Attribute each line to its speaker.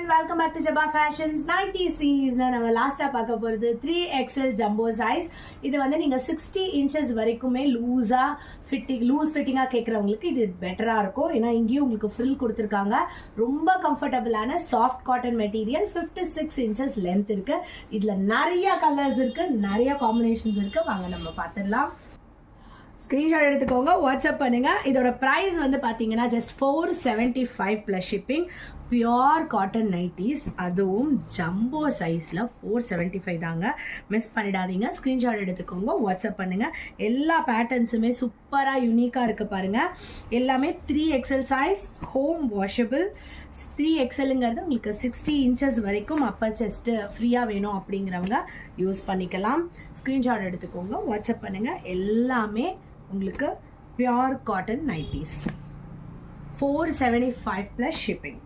Speaker 1: welcome back to Jabba Fashions 90 series. நம்ம லாஸ்டா பார்க்க போறது 3XL jumbo size. இது வந்து நீங்க 60 inches வரைக்குமே லூஸ் ஃபிட்டிங்கா கேக்குறவங்களுக்கு இது பெட்டரா இருக்கும். ஏன்னா இங்கேயும் உங்களுக்கு ஃப்ரில் கொடுத்திருக்காங்க. ரொம்ப கம்ஃபர்டபிளான soft cotton material 56 inches length இருக்கு. இதுல நிறைய கலர்ஸ் இருக்கு, நிறைய காம்பினேஷன்ஸ் இருக்கு. வாங்க நம்ம பார்த்துடலாம். ஸ்க்ரீன்ஷாட் எடுத்துக்கோங்க, வாட்ஸ்அப் பண்ணுங்க. இதோட ப்ரைஸ் வந்து பார்த்தீங்கன்னா just 475 plus shipping. Pure cotton nighties, அதுவும் ஜம்போ சைஸில் 475 தாங்க. மிஸ் பண்ணிடாதீங்க. ஸ்க்ரீன்ஷாட் எடுத்துக்கோங்க, வாட்ஸ்அப் பண்ணுங்கள். எல்லா பேட்டர்ன்ஸுமே சூப்பராக யூனிக்காக இருக்குது பாருங்கள். எல்லாமே 3XL சைஸ், ஹோம் வாஷபிள். 3XLங்கிறது உங்களுக்கு 60 inches வரைக்கும் அப்பர் செஸ்ட்டு ஃப்ரீயாக வேணும் அப்படிங்கிறவங்க யூஸ் பண்ணிக்கலாம். ஸ்க்ரீன்ஷாட் எடுத்துக்கோங்க, வாட்ஸ்அப் பண்ணுங்கள். எல்லாமே உங்களுக்கு pure cotton nighties. 475 plus shipping.